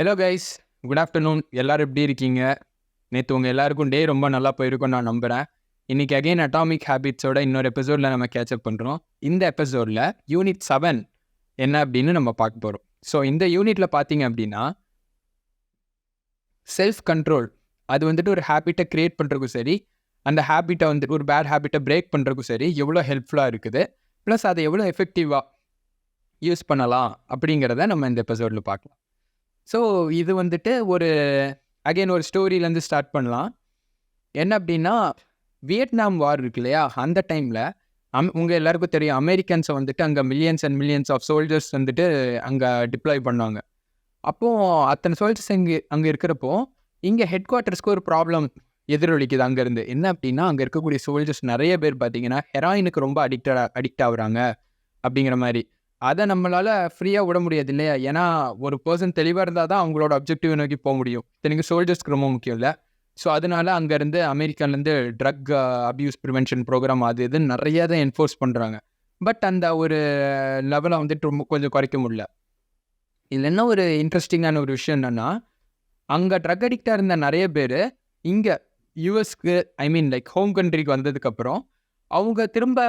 Hello guys, good afternoon. எல்லாரும் எப்படி இருக்கீங்க? நேற்று உங்கள் எல்லாருக்கும் டே ரொம்ப நல்லா போயிருக்கும்னு நான் நம்புகிறேன். இன்றைக்கி அகெயின் அட்டாமிக் ஹேபிட்ஸோட இன்னொரு எபிசோடில் நம்ம கேட்சப் பண்ணுறோம். இந்த எபிசோடில் யூனிட் 7 என்ன அப்படின்னு நம்ம பார்க்க போகிறோம். ஸோ இந்த யூனிட்டில் பார்த்தீங்க அப்படின்னா செல்ஃப் கண்ட்ரோல், அது வந்துட்டு ஒரு ஹேபிட்டை க்ரியேட் பண்ணுறதுக்கும் சரி, அந்த ஹேபிட்டை வந்துட்டு ஒரு பேட் ஹேபிட்டை பிரேக் பண்ணுறதுக்கும் சரி எவ்வளோ ஹெல்ப்ஃபுல்லாக இருக்குது, ப்ளஸ் அதை எவ்வளோ எஃபெக்டிவாக யூஸ் பண்ணலாம் அப்படிங்கிறத நம்ம இந்த எபிசோடில் பார்க்கலாம். ஸோ இது வந்துட்டு அகைன் ஒரு ஸ்டோரியிலேருந்து ஸ்டார்ட் பண்ணலாம். என்ன அப்படின்னா, வியட்நாம் வார் இருக்கு இல்லையா, அந்த டைமில் உங்கள் எல்லாருக்கும் தெரியும், அமெரிக்கன்ஸை வந்துட்டு அங்கே millions and millions of soldiers வந்துட்டு அங்கே டிப்ளாய் பண்ணாங்க. அப்போது அத்தனை சோல்ஜர்ஸ் அங்கே இருக்கிறப்போ இங்கே ஹெட் குவார்ட்டர்ஸ்க்கு ஒரு ப்ராப்ளம் எதிரொலிக்குது அங்கேருந்து. என்ன அப்படின்னா, அங்கே இருக்கக்கூடிய சோல்ஜர்ஸ் நிறைய பேர் பார்த்தீங்கன்னா ஹெராயினுக்கு ரொம்ப அடிக்ட் ஆகுறாங்க அப்படிங்கிற மாதிரி. அதை நம்மளால் ஃப்ரீயாக விட முடியாது இல்லையா, ஏன்னா ஒரு பர்சன் தெளிவாக இருந்தால் தான் அவங்களோட அப்ஜெக்டிவ் நோக்கி போக முடியும். இத்தனைக்கு சோல்ஜர்ஸ்க்கு ரொம்ப முக்கியம் இல்லை. ஸோ அதனால அங்கேருந்து அமெரிக்காலேருந்து ட்ரக் அப்யூஸ் ப்ரிவென்ஷன் ப்ரோக்ராம் அது இதுன்னு நிறையா தான் என்ஃபோர்ஸ் பண்ணுறாங்க. பட் அந்த ஒரு லெவலை வந்துட்டு ரொம்ப கொஞ்சம் குறைக்க முடியல. இதில் என்ன ஒரு இன்ட்ரெஸ்டிங்கான ஒரு விஷயம் என்னென்னா, அங்கே ட்ரக் அடிக்டாக இருந்த நிறைய பேர் இங்கே யூஎஸ்க்கு லைக் ஹோம் கண்ட்ரிக்கு வந்ததுக்கப்புறம் அவங்க திரும்ப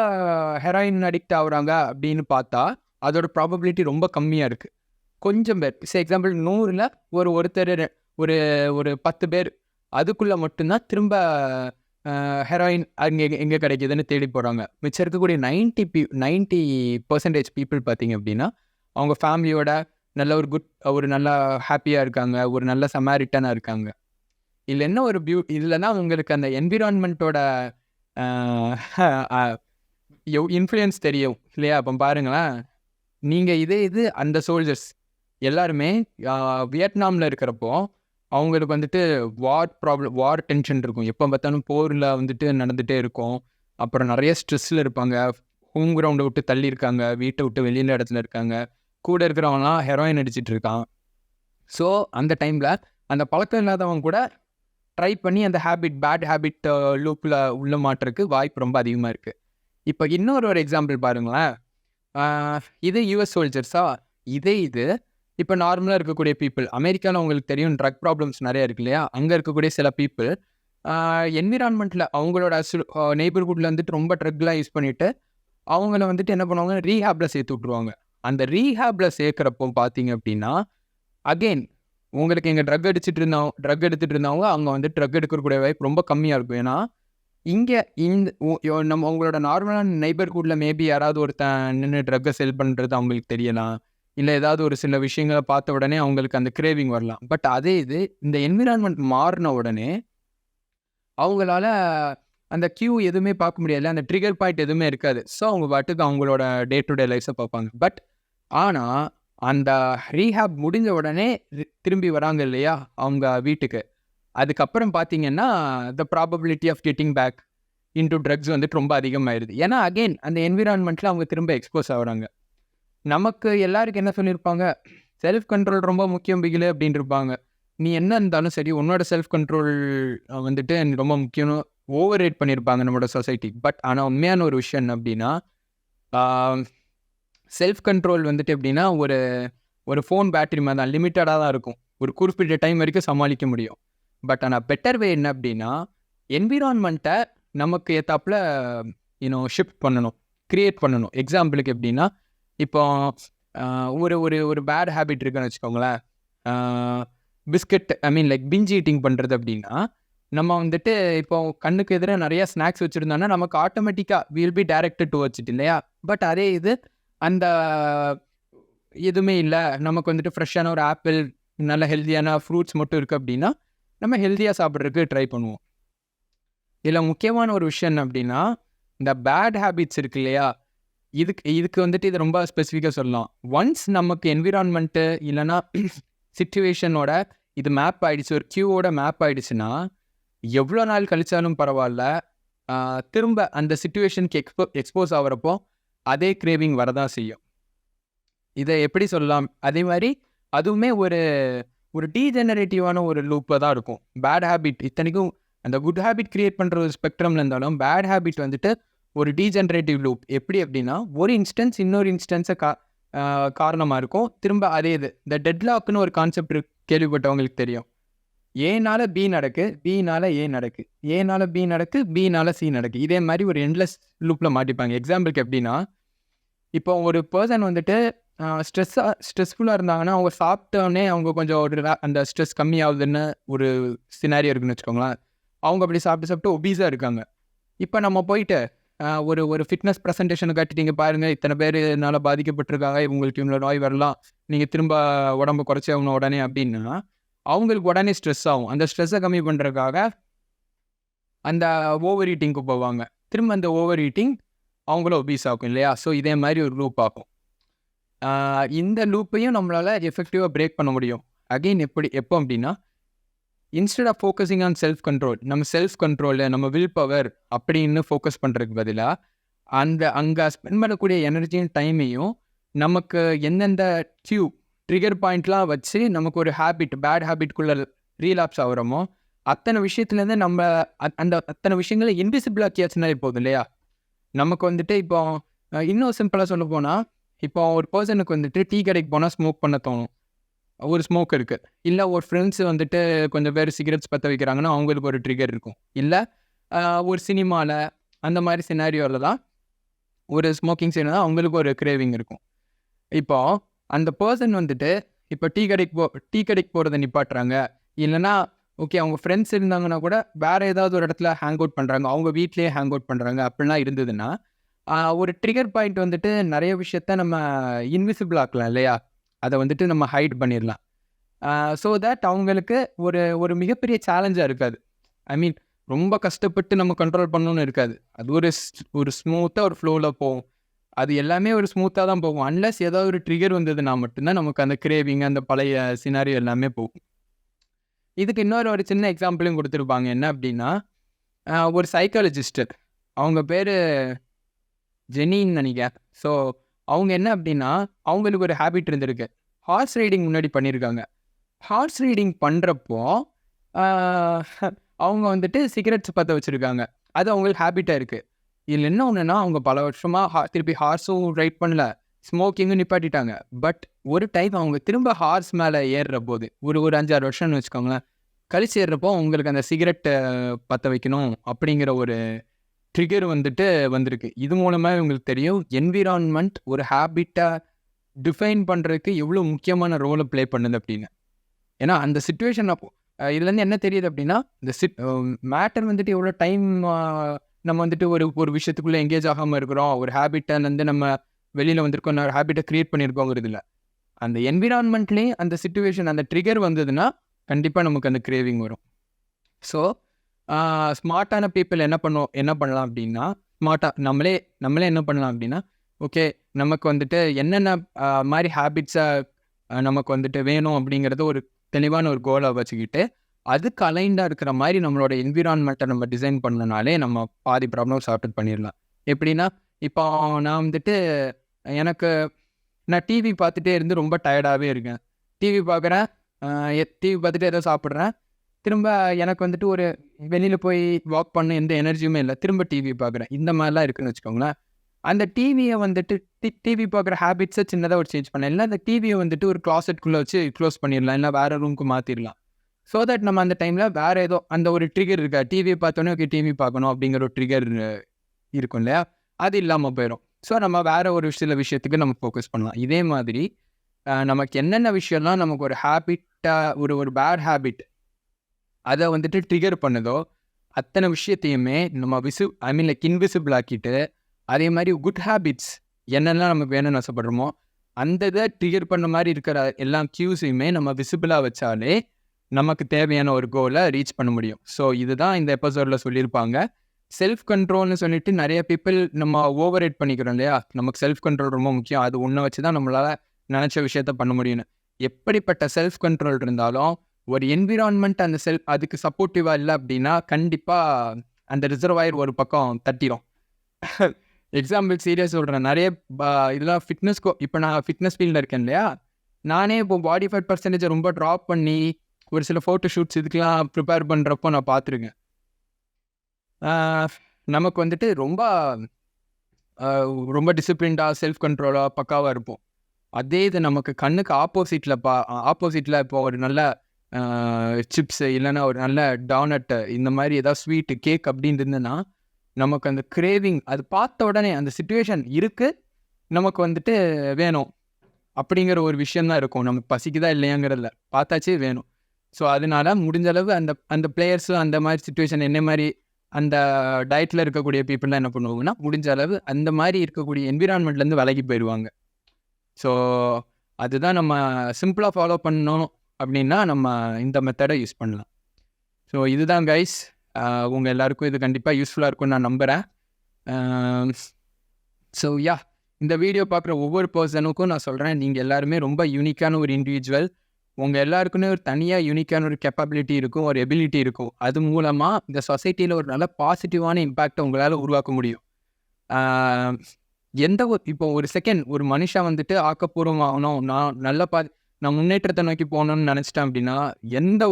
ஹெராயின் அடிக்ட் ஆகுறாங்க அப்படின்னு பார்த்தா அதோட ப்ராபபிலிட்டி ரொம்ப கம்மியாக இருக்குது. கொஞ்சம் பேர், எக்ஸாம்பிள் 100ல் ஒருத்தர் ஒரு 10 பேர் அதுக்குள்ளே மட்டும்தான் திரும்ப ஹெராயின் எங்கே கிடைக்குதுன்னு தேடி போகிறாங்க. மிச்சம் இருக்கக்கூடிய 90% பீப்புள் பார்த்திங்க அப்படின்னா அவங்க ஃபேமிலியோட நல்ல ஒரு நல்லா ஹாப்பியாக இருக்காங்க, ஒரு நல்ல சமாரிட்டனாக இருக்காங்க. இதில் என்ன ஒரு இல்லைன்னா உங்களுக்கு அந்த என்விரான்மெண்ட்டோட இன்ஃப்ளூயன்ஸ் தெரியும் இல்லையா. அப்போ பாருங்களேன், நீங்கள் இது அந்த சோல்ஜர்ஸ் எல்லாருமே வியட்நாமில் இருக்கிறப்போ அவங்களுக்கு வந்துட்டு வார் டென்ஷன் இருக்கும். எப்போ பார்த்தாலும் போரில் வந்துட்டு நடந்துகிட்டே இருக்கும். அப்புறம் நிறைய ஸ்ட்ரெஸ்ஸில் இருப்பாங்க. ஹோம் கிரவுண்டை விட்டு தள்ளி இருக்காங்க, வீட்டை விட்டு வெளியில் இடத்துல இருக்காங்க. கூட இருக்கிறவங்களாம் ஹெராயின் அடிச்சிட்டு இருக்கான். ஸோ அந்த டைமில் அந்த பழக்கம் இல்லாதவங்க கூட ட்ரை பண்ணி அந்த பேட் ஹேபிட் லூப்பில் உள்ள மாட்டுறதுக்கு வாய்ப்பு ரொம்ப அதிகமாக இருக்குது. இப்போ இன்னொரு எக்ஸாம்பிள் பாருங்களேன். இது யூஎஸ் சோல்ஜர்ஸா, இது இப்போ நார்மலாக இருக்கக்கூடிய பீப்புள். அமெரிக்காவில் உங்களுக்கு தெரியும் ட்ரக் ப்ராப்ளம்ஸ் நிறையா இருக்கு இல்லையா. அங்கே இருக்கக்கூடிய சில பீப்புள் என்விரான்மெண்ட்டில் அவங்களோட நெய்பர்ஹுட்டில் வந்துட்டு ரொம்ப ட்ரக்லாம் யூஸ் பண்ணிவிட்டு அவங்கள வந்துட்டு என்ன பண்ணுவாங்க, ரீஹேப்பில் சேர்த்து விட்ருவாங்க. அந்த ரீஹேப்பில் சேர்க்குறப்போ பார்த்தீங்க அப்படின்னா அகெயின் உங்களுக்கு எங்கள் ட்ரக் எடுத்துகிட்டு இருந்தவங்க அங்கே வந்து ட்ரக் எடுக்கக்கூடிய வாய்ப்பு ரொம்ப கம்மியாக இருக்கும். ஏன்னா இங்கே நம்ம உங்களோட நார்மலான நெய்பர்ஹுட்டில் மேபி யாராவது ஒருத்தன் நின்று ட்ரக்கை செல் பண்ணுறது அவங்களுக்கு தெரியலாம், இல்லை ஏதாவது ஒரு சில விஷயங்களை பார்த்த உடனே அவங்களுக்கு அந்த கிரேவிங் வரலாம். பட் அதே இந்த என்விரான்மெண்ட் மாறின உடனே அவங்களால அந்த எதுவுமே பார்க்க முடியாது, அந்த ட்ரிகர் பாயிண்ட் எதுவுமே இருக்காது. ஸோ அவங்க பாட்டுக்கு அவங்களோட டே டு டே லைஃப்பை பார்ப்பாங்க. பட் ஆனால் அந்த ரீஹேப் முடிஞ்ச உடனே திரும்பி வராங்க இல்லையா அவங்க வீட்டுக்கு, அதுக்கப்புறம் பார்த்தீங்கன்னா the probability of getting back into drugs வந்துட்டு ரொம்ப அதிகமாகிடுது. ஏன்னா அகெயின் அந்த என்விரான்மெண்ட்டில் அவங்க திரும்ப எக்ஸ்போஸ் ஆகுறாங்க. நமக்கு எல்லாருக்கும் என்ன சொல்லியிருப்பாங்க, செல்ஃப் கண்ட்ரோல் ரொம்ப முக்கியம் பிகிலே அப்படின்னு இருப்பாங்க. நீ என்ன இருந்தாலும் சரி, உன்னோட செல்ஃப் கண்ட்ரோல் வந்துட்டு ரொம்ப முக்கியம்னு ஓவர் ரேட் பண்ணியிருப்பாங்க நம்மளோட சொசைட்டி. பட் ஆனால் உண்மையான ஒரு விஷயம் என்ன அப்படின்னா, செல்ஃப் கண்ட்ரோல் வந்துட்டு எப்படின்னா ஒரு ஃபோன் பேட்டரி மாதிரி தான், லிமிட்டடாக தான் இருக்கும். ஒரு குறிப்பிட்ட டைம் வரைக்கும் சமாளிக்க முடியும். பட் ஆனால் பெட்டர் வே என்ன அப்படின்னா, என்விரான்மெண்ட்டை நமக்கு ஏற்றாப்புல ஷிஃப்ட் பண்ணணும், க்ரியேட் பண்ணணும். எக்ஸாம்பிளுக்கு எப்படின்னா, இப்போ ஒரு பேட் ஹேபிட் இருக்குன்னு வச்சுக்கோங்களேன், பிஸ்கட் லைக் பிஞ்ச் ஈட்டிங் பண்ணுறது அப்படின்னா, நம்ம வந்துட்டு இப்போ கண்ணுக்கு எதிராக நிறையா ஸ்நாக்ஸ் வச்சுருந்தோன்னா நமக்கு ஆட்டோமேட்டிக்காக will be directed towards it இல்லையா. பட் அதே அந்த எதுவுமே இல்லை, நமக்கு வந்துட்டு ஃப்ரெஷ்ஷான ஒரு ஆப்பிள், நல்ல ஹெல்த்தியான ஃப்ரூட்ஸ் மட்டும் இருக்குது அப்படின்னா நம்ம ஹெல்த்தியாக சாப்பிட்றதுக்கு ட்ரை பண்ணுவோம். இதில் முக்கியமான ஒரு விஷயம் என்ன அப்படின்னா, இந்த பேட் ஹேபிட்ஸ் இருக்கு இல்லையா, இதுக்கு வந்துட்டு இது ரொம்ப ஸ்பெசிஃபிக்காக சொல்லலாம். ஒன்ஸ் நமக்கு என்விரான்மெண்ட்டு இல்லைன்னா சிச்சுவேஷனோட இது மேப் ஆகிடுச்சு, ஒரு கியூவோட மேப் ஆகிடுச்சுன்னா எவ்வளோ நாள் கழிச்சாலும் பரவாயில்ல, திரும்ப அந்த சிச்சுவேஷனுக்கு எக்ஸ்போஸ் ஆகிறப்போ அதே கிரேவிங் வரதான் செய்யும். இதை எப்படி சொல்லலாம், அதே மாதிரி அதுவுமே ஒரு டீஜெனரேட்டிவான ஒரு லூப்பில் தான் இருக்கும். பேட் ஹேபிட் இத்தனைக்கும் அந்த குட் ஹேபிட் க்ரியேட் பண்ணுற ஒரு ஸ்பெக்ட்ரமில் இருந்தாலும் பேட் ஹேபிட் வந்துட்டு ஒரு டீஜெனரேட்டிவ் லூப். எப்படி அப்படின்னா, ஒரு இன்ஸ்டன்ஸ் இன்னொரு இன்ஸ்டன்ஸை காரணமாக இருக்கும். திரும்ப அதே இது இந்த டெட்லாக்னு ஒரு கான்செப்ட் கேள்விப்பட்டவங்களுக்கு தெரியும். ஏனால பி நடக்கு, பினால ஏ நடக்கு, ஏனால பி நடக்கு, பினால சி நடக்கு. இதே மாதிரி ஒரு எண்ட்லெஸ் லூப்பில் மாட்டிப்பாங்க. எக்ஸாம்பிளுக்கு எப்படின்னா, இப்போ ஒரு பர்சன் வந்துட்டு ஸ்ட்ரெஸ்ஃபுல்லாக இருந்தாங்கன்னா அவங்க சாப்பிட்டோன்னே அவங்க கொஞ்சம் ஒரு அந்த ஸ்ட்ரெஸ் கம்மியாகுதுன்னு ஒரு சினாரியோ இருக்குன்னு வச்சுக்கோங்களேன். அவங்க அப்படி சாப்பிட்டு ஒபீஸாக இருக்காங்க. இப்போ நம்ம போயிட்டு ஒரு ஃபிட்னஸ் ப்ரெசன்டேஷனை காட்டிட்டீங்க பாருங்கள், இத்தனை பேர் இதனால் பாதிக்கப்பட்டிருக்காங்க, உங்களுக்கு இவ்வளோ நோய் வரலாம், நீங்கள் திரும்ப உடம்பு குறைச்சி ஆகணும் உடனே அப்படின்னா அவங்களுக்கு உடனே ஸ்ட்ரெஸ் ஆகும். அந்த ஸ்ட்ரெஸ்ஸை கம்மி பண்ணுறதுக்காக அந்த ஓவர் ஈட்டிங்க்கு போவாங்க. திரும்ப அந்த ஓவர் ஈட்டிங் அவங்கள ஒபீஸ் ஆகும் இல்லையா? ஸோ இதே மாதிரி ஒரு லூப் ஆகும். இந்த லூப்பையும் நம்மளால் எஃபெக்டிவாக பிரேக் பண்ண முடியும். அகெயின் எப்போ அப்படின்னா, instead of focusing on self control, நம்ம செல்ஃப் கண்ட்ரோலு, நம்ம வில் பவர் அப்படின்னு ஃபோக்கஸ் பண்ணுறதுக்கு பதிலாக அங்கே ஸ்பெண்ட் பண்ணக்கூடிய எனர்ஜியும் டைமையும் நமக்கு எந்தெந்த ட்ரிகர் பாயிண்ட்லாம் வச்சு நமக்கு ஒரு பேட் ஹேபிட்குள்ளே ரீலாப்ஸ் ஆகிறோமோ அத்தனை விஷயத்துலேருந்து நம்ம அத்தனை விஷயங்களை இன்விசிபிள் ஆக்கியாச்சுன்னா போதும் இல்லையா? நமக்கு வந்துட்டு இப்போ இன்னும் சிம்பிளாக சொல்ல போனால், இப்போ ஒரு பர்சனுக்கு வந்துட்டு டீ கடைக்கு போனால் ஸ்மோக் பண்ண தோணும். ஒரு ஸ்மோக் இருக்குது. இல்லை ஒரு ஃப்ரெண்ட்ஸு வந்துட்டு கொஞ்சம் பேர் சிகரெட்ஸ் பற்ற வைக்கிறாங்கன்னா அவங்களுக்கு ஒரு ட்ரிகர் இருக்கும். இல்லை ஒரு சினிமாவில் அந்த மாதிரி சினாரியோவில் தான் ஒரு ஸ்மோக்கிங் சீன் தான் அவங்களுக்கு ஒரு கிரேவிங் இருக்கும். இப்போ அந்த பர்சன் வந்துட்டு இப்போ டீ கடைக்கு போகிறத நிப்பாட்டுறாங்க. இல்லைனா ஓகே அவங்க ஃப்ரெண்ட்ஸ் இருந்தாங்கன்னா கூட வேறு ஏதாவது ஒரு இடத்துல ஹேங் அவுட் பண்ணுறாங்க, அவங்க வீட்லேயே ஹேங் அவுட் பண்ணுறாங்க அப்படிலாம் இருந்ததுன்னா ஒரு ட்ரிகர் பாயிண்ட் வந்துட்டு நிறைய விஷயத்த நம்ம இன்விசிபிள் ஆக்கலாம் இல்லையா? அதை வந்துட்டு நம்ம ஹைட் பண்ணிடலாம். ஸோ தட் அவங்களுக்கு ஒரு மிகப்பெரிய சேலஞ்சாக இருக்காது. ஐ மீன் ரொம்ப கஷ்டப்பட்டு நம்ம கண்ட்ரோல் பண்ணணும்னு இருக்காது. அது ஒரு ஸ்மூத்தாக ஒரு ஃப்ளோவில் போகும். அது எல்லாமே ஒரு ஸ்மூத்தாக தான் போகும். அன்லஸ் ஏதாவது ஒரு ட்ரிகர் வந்ததுன்னா மட்டும்தான் நமக்கு அந்த கிரேவிங், அந்த பழைய சினாரியோ எல்லாமே போகும். இதுக்கு ஒரு சின்ன எக்ஸாம்பிளும் கொடுத்துருப்பாங்க. என்ன அப்படின்னா, ஒரு சைக்காலஜிஸ்ட்டு, அவங்க பேர் ஜெனின்னு நினைக்கிறேன். ஸோ அவங்க என்ன அப்படின்னா, அவங்களுக்கு ஒரு ஹேபிட் இருந்திருக்கு. ஹார்ஸ் ரைடிங் முன்னாடி பண்ணியிருக்காங்க. ஹார்ஸ் ரைடிங் பண்ணுறப்போ அவங்க வந்துட்டு சிகரெட்ஸ் பற்ற வச்சுருக்காங்க. அது அவங்களுக்கு ஹேபிட்டாக இருக்குது. இதில் என்ன ஒன்றுனா, அவங்க பல வருஷமாக திருப்பி ஹார்ஸும் ரைட் பண்ணல, ஸ்மோக்கிங்கும் நிப்பாட்டிட்டாங்க. பட் ஒரு டைம் அவங்க திரும்ப ஹார்ஸ் மேலே ஏறுற போது ஒரு 5-6 வருஷம்னு வச்சுக்கோங்களேன், கழிச்சு ஏறுறப்போ அவங்களுக்கு அந்த சிகரெட்டை பற்ற வைக்கணும் அப்படிங்கிற ஒரு ட்ரிகர் வந்துட்டு வந்திருக்கு. இது மூலமாக இவங்களுக்கு தெரியும் என்விரான்மெண்ட் ஒரு ஹேபிட்டை டிஃபைன் பண்ணுறதுக்கு எவ்வளோ முக்கியமான ரோலை ப்ளே பண்ணுது அப்படின்னு. ஏன்னா அந்த சுச்சுவேஷன் அப்போ இதுலேருந்து என்ன தெரியுது அப்படின்னா, இந்த மேட்டர் வந்துட்டு எவ்வளோ டைம் நம்ம வந்துட்டு ஒரு விஷயத்துக்குள்ளே எங்கேஜ் ஆகாமல் இருக்கிறோம், ஒரு ஹேபிட்டை வந்து நம்ம வெளியில் வந்திருக்கோம், ஒரு ஹேபிட்டை க்ரியேட் பண்ணியிருக்கோங்கிறது இல்லை. அந்த என்விரான்மெண்ட்லேயும் அந்த சிச்சுவேஷன், அந்த ட்ரிகர் வந்ததுன்னா கண்டிப்பாக நமக்கு அந்த கிரேவிங் வரும். ஸோ ஸ்மார்ட்டான பீப்புள் என்ன பண்ணலாம் அப்படின்னா, நம்மளே என்ன பண்ணலாம் அப்படின்னா, ஓகே நமக்கு வந்துட்டு என்னென்ன மாதிரி ஹேபிட்ஸை நமக்கு வந்துட்டு வேணும் அப்படிங்கிறத ஒரு தெளிவான ஒரு கோலை வச்சுக்கிட்டு அதுக்கு அலைண்டாக இருக்கிற மாதிரி நம்மளோட என்விரான்மெண்ட்டை நம்ம டிசைன் பண்ணனாலே நம்ம பாதி ப்ராப்ளம் சார்ட் பண்ணிடலாம். எப்படின்னா, இப்போ நான் வந்துட்டு நான் டிவி பார்த்துட்டே இருந்து ரொம்ப டயர்டாகவே இருக்கேன். டிவி பார்க்குறேன், டிவி பார்த்துட்டு ஏதோ சாப்பிட்றேன், திரும்ப எனக்கு வந்துட்டு ஒரு வெளியில் போய் வாக் பண்ண எந்த எனர்ஜியுமே இல்லை, திரும்ப டிவி பார்க்குறேன். இந்த மாதிரிலாம் இருக்குதுன்னு வச்சுக்கோங்களேன். அந்த டிவியை வந்துட்டு டிவி பார்க்குற ஹேபிட்ஸை சின்னதாக ஒரு சேஞ்ச் பண்ணலாம். இல்லை அந்த டிவியை வந்துட்டு ஒரு கிளாசெட்குள்ளே வச்சு க்ளோஸ் பண்ணிடலாம், இல்லை வேறு ரூமுக்கு மாற்றிடலாம். ஸோ தட் நம்ம அந்த டைமில் வேறு ஏதோ அந்த ஒரு ட்ரிகர் இருக்கா, டிவியை பார்த்தோன்னே ஓகே டிவி பார்க்கணும் அப்படிங்கிற ஒரு ட்ரிகர் இருக்கும் இல்லையா, அது இல்லாமல் போயிடும். ஸோ நம்ம வேறு ஒரு சில விஷயத்துக்கு நம்ம ஃபோக்கஸ் பண்ணலாம். இதே மாதிரி நமக்கு என்னென்ன விஷயம்லாம் நமக்கு ஒரு ஹேபிட்டாக ஒரு பேட் ஹேபிட் அதை வந்துட்டு ட்ரிகர் பண்ணுதோ அத்தனை விஷயத்தையுமே நம்ம இன்விசிபிள் ஆக்கிட்டு, அதே மாதிரி குட் ஹேபிட்ஸ் என்னெல்லாம் நமக்கு வேணும்னு ஆசைப்படுறோமோ அந்த இதை ட்ரிகர் பண்ண மாதிரி இருக்கிற எல்லா கியூஸையுமே நம்ம விசிபிளாக வச்சாலே நமக்கு தேவையான ஒரு கோலை ரீச் பண்ண முடியும். ஸோ இதுதான் இந்த எபிசோடில் சொல்லியிருப்பாங்க. செல்ஃப் கண்ட்ரோல்னு சொல்லிட்டு நிறைய பீப்புள் நம்ம ஓவர் ரைட் பண்ணிக்கிறோம் இல்லையா, நமக்கு செல்ஃப் கண்ட்ரோல் ரொம்ப முக்கியம், அது ஒன்றை வச்சு தான் நம்மளால் நினச்ச விஷயத்த பண்ண முடியும்னு. எப்படிப்பட்ட செல்ஃப் கண்ட்ரோல் இருந்தாலும் ஒரு என்விரான்மெண்ட் அதுக்கு சப்போர்ட்டிவாக இல்லை அப்படின்னா கண்டிப்பாக அந்த ரிசர்வாயர் ஒரு பக்கம் தட்டிடும். எக்ஸாம்பிள் சீரியஸ் சொல்கிறேன், நிறைய இதெல்லாம் இப்போ நான் ஃபிட்னஸ் ஃபீல்டில் இருக்கேன் இல்லையா, நானே இப்போ பாடி ஃபேட் பர்சன்டேஜை ரொம்ப ட்ராப் பண்ணி ஒரு சில ஃபோட்டோ ஷூட்ஸ் இதுக்கெலாம் ப்ரிப்பேர் பண்ணுறப்போ நான் பார்த்துருக்கேன். நமக்கு வந்துட்டு ரொம்ப டிசிப்ளின்டாக செல்ஃப் கண்ட்ரோலாக பக்காவாக இருப்போம். அதே இது நமக்கு கண்ணுக்கு ஆப்போசிட்டில் இப்போ ஒரு நல்ல சிப்ஸு இல்லைன்னா ஒரு நல்ல டானட்டு இந்த மாதிரி ஏதாவது ஸ்வீட்டு கேக் அப்படின்னு இருந்ததுன்னா நமக்கு அந்த கிரேவிங் அது பார்த்த உடனே அந்த சுச்சுவேஷன் இருக்குது, நமக்கு வந்துட்டு வேணும் அப்படிங்கிற ஒரு விஷயந்தான் இருக்கும். நமக்கு பசிக்குதா இல்லையாங்கிறதில்ல, பார்த்தாச்சே வேணும். ஸோ அதனால முடிஞ்ச அளவு அந்த அந்த பிளேயர்ஸும் அந்த மாதிரி சுச்சுவேஷன் என்ன மாதிரி அந்த டயட்டில் இருக்கக்கூடிய பீப்புளெலாம் என்ன பண்ணுவாங்கன்னா, முடிஞ்ச அளவு அந்த மாதிரி இருக்கக்கூடிய என்விரான்மெண்ட்லேருந்து விலகி போயிடுவாங்க. ஸோ அதுதான் நம்ம சிம்பிளாக ஃபாலோ பண்ணணும் அப்படின்னா நம்ம இந்த மெத்தடை யூஸ் பண்ணலாம். ஸோ இதுதான் கைஸ், உங்கள் எல்லாருக்கும் இது கண்டிப்பாக யூஸ்ஃபுல்லாக இருக்கும்னு நான் நம்புகிறேன். ஸோ யா, இந்த வீடியோ பார்க்குற ஒவ்வொரு பர்சனுக்கும் நான் சொல்கிறேன், நீங்கள் எல்லாருமே ரொம்ப யூனிக்கான ஒரு இண்டிவிஜுவல். உங்கள் எல்லாருக்குமே ஒரு தனியாக யூனிக்கான ஒரு கேப்பபிலிட்டி இருக்கும், ஒரு எபிலிட்டி இருக்கும். அது மூலமாக இந்த சொசைட்டியில் ஒரு நல்ல பாசிட்டிவான இம்பேக்டை உங்களால் உருவாக்க முடியும். எந்த ஒரு இப்போ ஒரு செகண்ட் ஒரு மனுஷன் வந்துட்டு ஆக்கப்பூர்வமாகணும், நான் முன்னேற்றத்தை நோக்கி போகணும்னு நினச்சிட்டேன் அப்படின்னா எந்த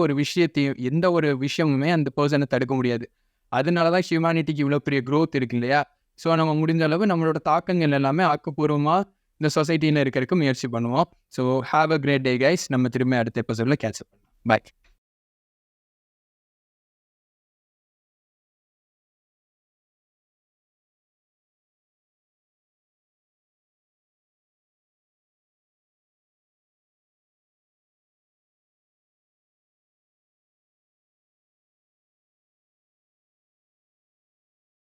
ஒரு விஷயமுமே அந்த பர்சனை தடுக்க முடியாது. அதனால தான் ஹியூமனிட்டிக்கு இவ்வளோ பெரிய க்ரோத் இருக்கு இல்லையா? ஸோ நம்ம முடிஞ்ச அளவு நம்மளோட தாக்கங்கள் எல்லாமே ஆக்கப்பூர்வமாக இந்த சொசைட்டியில் இருக்கிறதுக்கு முயற்சி பண்ணுவோம். So have a great day guys. நம்ம திரும்ப அடுத்த எபிசோடில் கேட்ச் அப் பண்ணலாம். பாய்.